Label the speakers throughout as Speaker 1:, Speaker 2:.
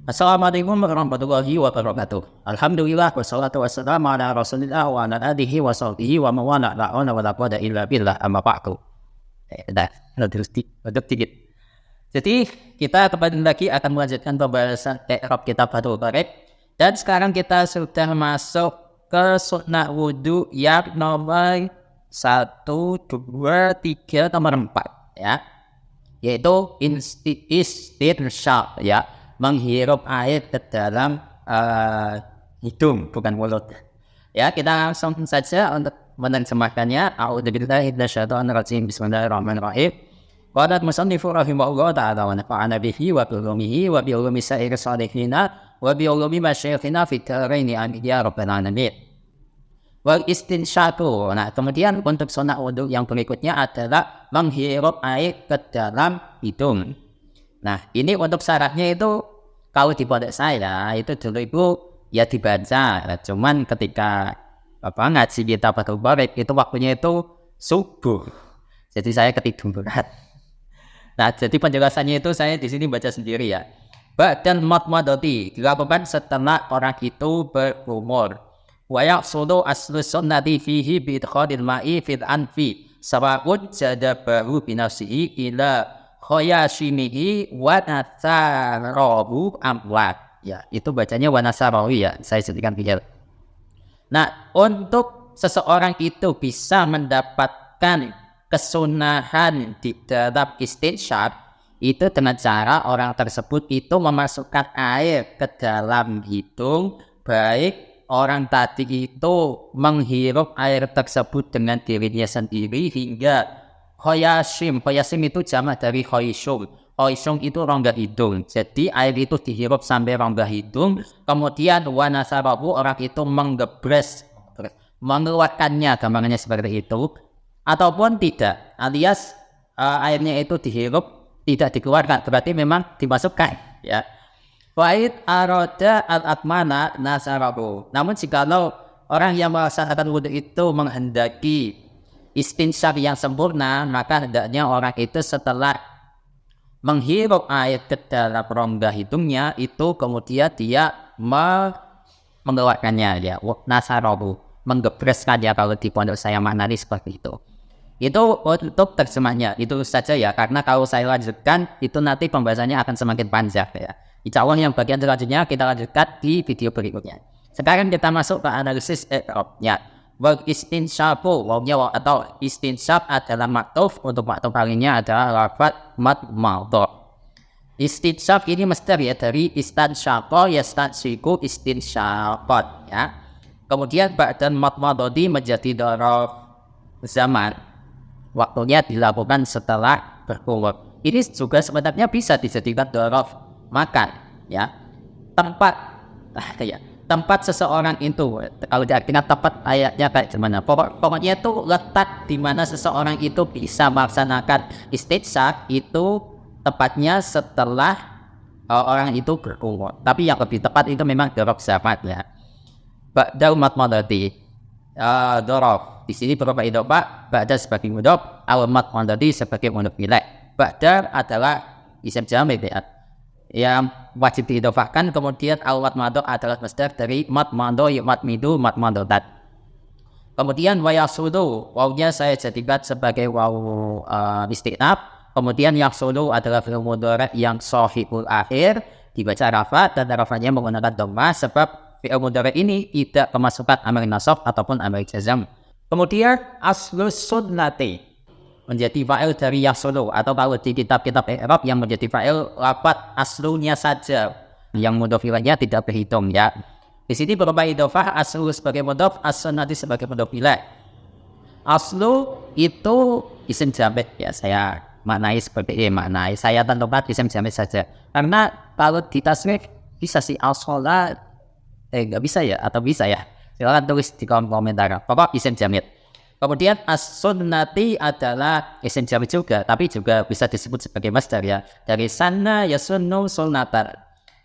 Speaker 1: Assalamualaikum warahmatullahi wabarakatuh. Alhamdulillah wassalatu wassalamu ala Rasulillah wa ala alihi wa sahbihi wa mawala la haula wala quwwata illa billah amma ba'du. Terus dikit. Jadi kita kembali lagi akan melanjutkan pembahasan i'rab kitab Fathul Bari, dan sekarang kita sudah masuk ke sunnah wudu yang nomor 1, 2, 3, nomor 4 ya. Yaitu istinsyaq ya, menghirup air ke dalam hidung, bukan mulut. Ya, kita langsung saja untuk menerjemahkannya. A'udzubillahi minasyaitonir rajim. Bismillahirrahmanirrahim. Qala al-musannifu rahimahullah ta'ala wa nafa'ana bihi wa bi ulumihi wa bi ulumi sa'ir salihina wa bi ulumi masyayikhina fid dharaini amin ya rabbal alamin. Wal istinsyaqu. Nah, kemudian untuk sunnah wudu yang berikutnya adalah menghirup air ke dalam hidung. Nah, ini untuk syaratnya itu kalau di pondok saya itu dulu ibu ya dibaca. Cuman ketika ngaji kitab Fathul Bari itu waktunya itu subuh. Jadi saya ketiduran. Nah, jadi penjelasannya itu saya di sini baca sendiri ya. Ba'dal madmadati dilakukan setelah orang itu berumur. Wa yaqsudu aslu sunnati fihi bi idkhalil ma'i fil anfi sawa'un jadabahu bi nafsihi ila khoyashimihi wa nasarahu amwat. Ya, itu bacanya wa nasarahu ya. Saya sebutkan pikir. Nah, untuk seseorang itu bisa mendapatkan kesunahan di dalam istinsyaq itu dengan cara orang tersebut itu memasukkan air ke dalam hidung, baik orang tadi itu menghirup air tersebut dengan dirinya sendiri hingga khoyashim itu jamak dari khoyshum. Khoyshum itu rongga hidung. Jadi air itu dihirup sampai rongga hidung. Kemudian wanasarabu, orang itu menggebres, mengeluarkannya, gambarnya seperti itu. Ataupun tidak, alias airnya itu dihirup, tidak dikeluarkan, berarti memang dimasukkan ya. Fa'id aroda al-atmana nasarabu. Namun jikalau orang yang melaksanakan wudu itu menghendaki istinsyaq yang sempurna, maka hendaknya orang itu setelah menghirup air ke dalam rongga hidungnya itu kemudian dia mengeluarkannya ya, nasarabu, menggebreskannya kalau di pondok saya maknanya seperti itu. Itu untuk terjemahnya itu saja ya, karena kalau saya lanjutkan itu nanti pembahasannya akan semakin panjang ya. Insya Allah yang bagian selanjutnya kita lanjutkan di video berikutnya. Sekarang kita masuk ke analisis i'rabnya. Wal istinsyaqu, wawnya atau istinsyaq adalah maktuf. Untuk maktuf kalinya adalah lafaz madmadha. Istinsyaq ini masdar ya, dari istansyaqa yastansyiqu istinsyaqat ya. Kemudian ba'dan madmadhati menjadi dzaraf zaman. Waktunya dilakukan setelah berkumur. Ini juga sebenarnya bisa dijadikan dzaraf makan ya. Tempat seseorang itu, kalau diartikan tempat ayatnya kayak gimana, pokoknya itu letak di mana seseorang itu bisa melaksanakan istinsyaq itu tepatnya setelah orang itu berumur. Tapi yang lebih tepat itu memang dzaraf zaman ya. Ba'dal madmadati dzaraf di sini berupa idhofah, ba'da sebagai mudhof, al-madmadati sebagai mudhof ilaih. Ba'da adalah isim jamid ya, yang wajib diidhofahkan. Kemudian al-madmadha adalah masdar dari madmadha yumadmidu madmadhat. Kemudian wa yasudu, wawnya saya jadikan sebagai waw istinaf. Kemudian yasudu adalah fi'il mudhari' yang shahihul akhir, dibaca rafa dan rafanya menggunakan dhammah sebab fi'il mudhari' ini tidak kemasukan amil nasab ataupun amil jazam. Kemudian aslus sunnati menjadi fa'il dari yasulu, atau kalau di kitab-kitab i'rab yang menjadi fa'il lafaz aslunya saja, yang mudhof ilaihnya tidak berhitung ya. Di sini berupa idhofah, aslu sebagai mudhof, as-sunnati sebagai mudhof ilaih. Aslu itu isim jamid ya, saya maknai seperti maknai saya tentukan isim jamid saja. Karena kalau ditasrif bisa sih as-sholat nggak bisa ya, atau bisa ya. Silakan tulis di kolom komentar. Pokok isim jamid. Kemudian as-sunnati adalah isim jamid juga, tapi juga bisa disebut sebagai masdar ya, dari sanna yasunnu sunnatan.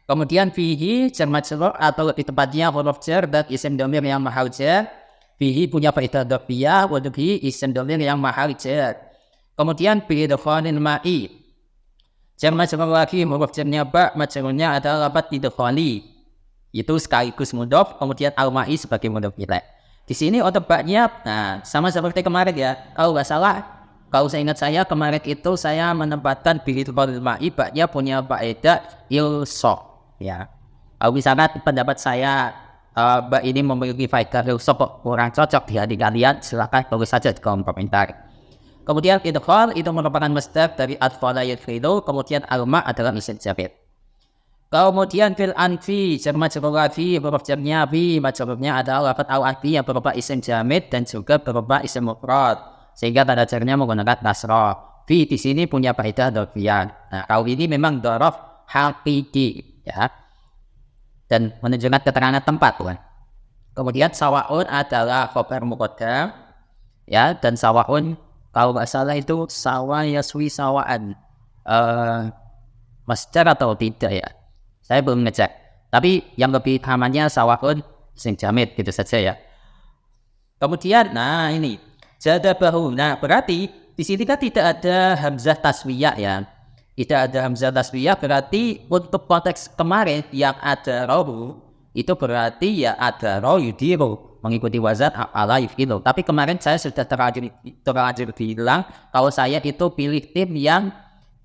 Speaker 1: Kemudian fihi jar majrur atau di tempatnya huruf jar dan isim dhamir yang mahal jar. Fihi punya faedah dhafiyah, wa fihi isim dhamir yang mahal jar. Kemudian bi idkhalil ma'i Jar majrur lagi huruf jarnya ba, majrurnya adalah lafaz idkhali. Itu sekaligus mudhof, kemudian al-ma'i sebagai mudhof ilaih. Di sini untuk ba-nya, nah sama seperti kemarin ya. Kalau nggak salah, kalau saya ingat saya kemarin itu saya menempatkan bi'idkhalil ma'i, ba-nya punya faedah ilsaq ya. Kalau misalnya pendapat saya ba ini memiliki faedah ilsaq kurang cocok di hati kalian, silakan tulis saja di kolom komentar. Kemudian idkhal itu merupakan masdar dari adkhala yadkhilu, kemudian al-ma' adalah isim jamid. Kemudian fil anfi, jar majrur lagi huruf jarnya fi, majrurnya adalah lafaz al-anfi yang berupa isim jamid dan juga berupa isim mufrad, sehingga tanda jarnya menggunakan nasrah. Fi di sini punya faedah dzarfiyah. Nah, kalau ini memang dzaraf hakiki ya, dan menunjukkan keterangan tempat kan. Kemudian sawaun adalah khabar muqaddam ya, dan sawaun kalau nggak salah itu sawa yaswi sawaan, masdar atau tidak ya, saya belum ngecek. Tapi yang lebih amannya sawaun isim jamid gitu saja ya. Kemudian nah ini jadabahu. Nah berarti di sini kan tidak ada hamzah taswiyah ya. Tidak ada hamzah taswiyah, berarti untuk konteks kemarin yang ada rohu itu berarti ya ada roh yudiru, mengikuti wazan ala yufilu. Tapi kemarin saya sudah terlanjur bilang kalau saya itu pilih tim yang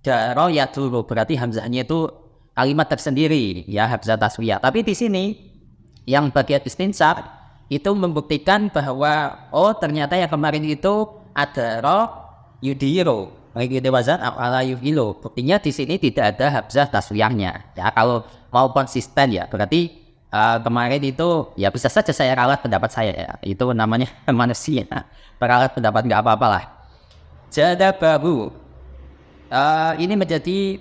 Speaker 1: daro ya dulu, berarti hamzahnya itu kalimat tersendiri ya, hamzah taswiyah. Tapi di sini yang bagian istinsar itu membuktikan bahwa oh ternyata yang kemarin itu ada roh yudiru, mengikuti wazan ala yufilu. Buktinya di sini tidak ada hamzah taswiyahnya ya. Kalau mau konsisten ya berarti kemarin itu ya bisa saja saya ralat pendapat saya ya, itu namanya manusia, peralat pendapat nggak apa-apa lah. Jadabahu ini menjadi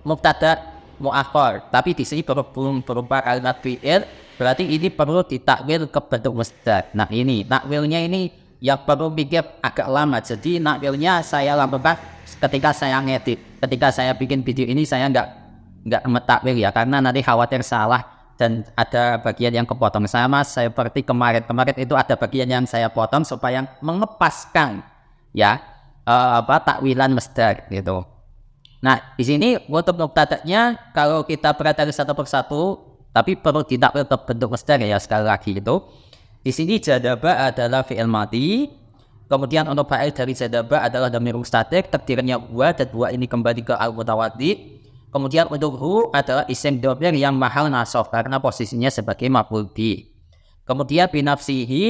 Speaker 1: mubtada muakhar, tapi di sini belum berupa kalimat fi'il, berarti ini perlu ditakwil ke bentuk masdar. Nah ini takwilnya ini yang perlu pikir agak lama, jadi takwilnya saya lakukan ketika saya ngedit, ketika saya bikin video ini saya nggak mentakwil ya, karena nanti khawatir salah dan ada bagian yang kepotong. Sama seperti kemarin itu ada bagian yang saya potong supaya mengepaskan ya takwilan masdar gitu. Nah di sini untuk mubtada'nya kalau kita perhatikan satu persatu, tapi perlu ditakwil ke bentuk masdar ya. Sekali lagi itu di sini jadaba adalah fi'il madhi, kemudian untuk fa'il dari jadaba adalah dhamir mustatir, takdirnya huwa, dan huwa ini kembali ke al-mutawaddi. Kemudian untuk hu adalah isim dhamir yang mahal nasab karena posisinya sebagai maf'ul bi. Kemudian binafsihi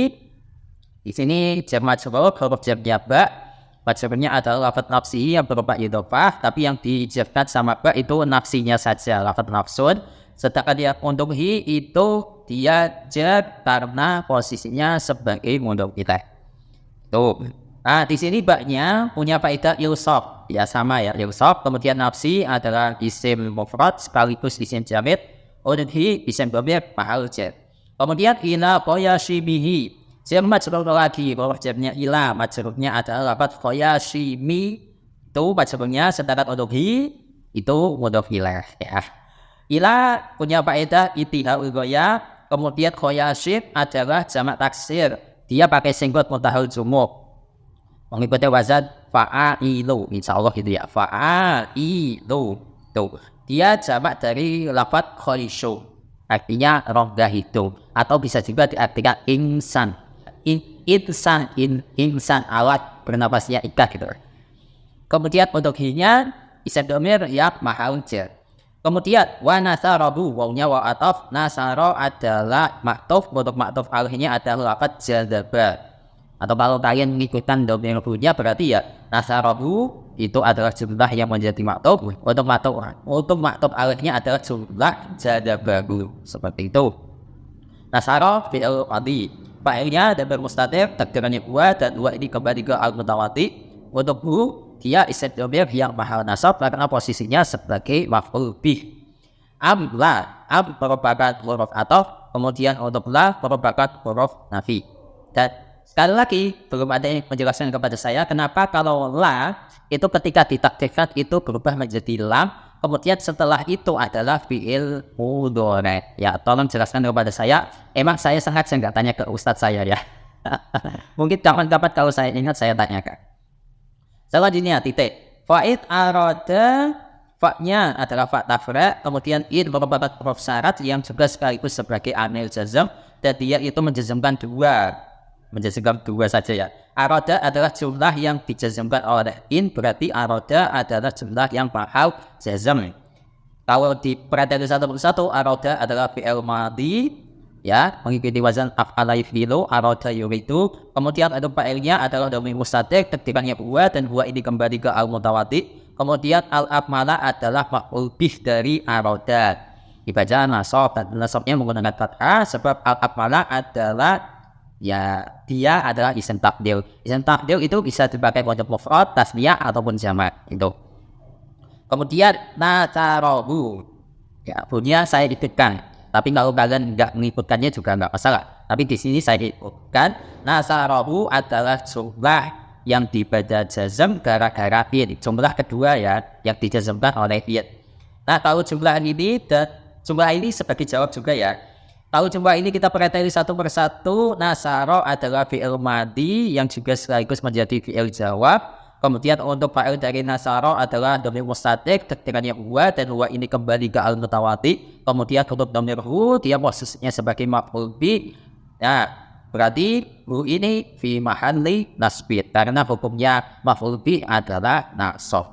Speaker 1: di sini jar majrur huruf jarnya ba, majrurnya adalah lafaz nafsihi yang berupa idhofah, tapi yang dijarkan sama ba itu nafsinya saja, lafaz nafsun. Sedangkan dia untuk hi itu dia jar karena posisinya sebagai mudhof ilaih. Tuh. Nah di sini baknya punya faedah ilsaq ya, sama ya ilsaq. Kemudian nafsi adalah isim mufrad sekaligus isim jamid, udhi isim dhamir mahal jar. Kemudian ila qayashimihi jar majrur lagi, huruf jarnya ila, majrurnya adalah lafaz qayashimi, itu majrurnya, sedangkan udhi itu mudhof ilaih ya. Ila punya faedah ittihaul ghaya. Kemudian qayashim adalah jamak taksir, dia pakai singgot mutahal jumuk, mengikuti wazan fa'ailu, insyaallah gitu ya, fa'ailu. Tuh, dia jamak dari lafaz khaishu, artinya rongga hidung, atau bisa juga diartikan insan. Insan alat bernapasnya ikat gitu. Kemudian untuk hinya isim dhamir ya mahal jar. Kemudian wa nasarabu, wawnya wa ataf, nasara adalah maktuf, untuk maktuf alihnya adalah lafaz jadaba. Atau kalau kalian mengikutkan dhamir nya berarti ya nasarabu itu adalah jumlah yang menjadi maktuf, untuk maktuf alihnya adalah jumlah jadabahu, seperti itu. Nasara fi'il madhi, fa'ilnya dhamir mustatir, takdirannya huwa, dan huwa ini kembali ke al-mutawaddi. Untuk hu dia isim dhamir yang mahal nasab karena posisinya sebagai maf'ul bih. Am merupakan huruf ataf, kemudian untuk la merupakan huruf nafi. Dan sekali lagi belum ada yang menjelaskan kepada saya kenapa kalau la itu ketika ditakdirkan itu berubah menjadi lam, kemudian setelah itu adalah fi'il mudhari. Ya tolong jelaskan kepada saya. Emang saya sengaja nggak tanya ke ustadz saya ya. Mungkin kapan-kapan kalau saya ingat saya tanyakan. Selanjutnya titik. Fa'id arada Fa-nya adalah fa tafra, kemudian in merupakan huruf syarat yang juga sekaligus sebagai amil jazm, dan dia itu menjazmkan dua saja ya. Aroda adalah jumlah yang dijazmkan oleh in, berarti aroda adalah jumlah yang mahal jazm. Kalau dipelajari satu persatu, aroda adalah fi'il madhi, ya, mengikuti wazan af'ala yuf'ilu, aroda yuridu. Kemudian ada fa'ilnya adalah dhamir mustatir, takdirannya huwa, dan huwa ini kembali ke al-mutawaddi. Kemudian al-akmala adalah maf'ul bih dari aroda. Dibaca nasab, dan nasabnya menggunakan fathah sebab al-akmala adalah, ya, dia adalah isim taqdil. Isim taqdil itu bisa dipakai untuk mufrad, tasniyah ataupun jamak itu. Kemudian nasarahu, ya, punya saya ikutkan. Tapi kalau kalian nggak mengikutkannya juga nggak masalah. Tapi di sini saya ikutkan. Nasarahu adalah jumlah yang dibaca jazm gara-gara fi'il. Jumlah kedua ya yang dijazmkan oleh fi'il. Nah, kalau jumlah ini dan jumlah ini sebagai jawab juga ya. Kalau jumlah ini kita perhatikan satu persatu. Nasara adalah fi'il madhi yang juga sekaligus menjadi fi'il jawab. Kemudian untuk fa'il dari nasara adalah dhamir mustatir, takdirannya huwa, dan huwa ini kembali ke al-mutawaddi. Kemudian untuk dhamir hu, dia posisinya sebagai maf'ul bih. Nah, berarti hu ini fi mahalli nasbin, karena hukumnya maf'ul bih adalah nasab.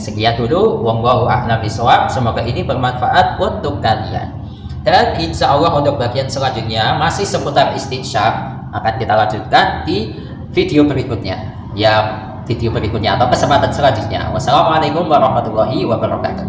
Speaker 1: Sekian dulu, wallahu a'lam bishawab. Semoga ini bermanfaat untuk kalian. Dan insya Allah untuk bagian selanjutnya masih seputar istinsyaq akan kita lanjutkan di video berikutnya. Ya, video berikutnya atau kesempatan selanjutnya. Wassalamualaikum warahmatullahi wabarakatuh.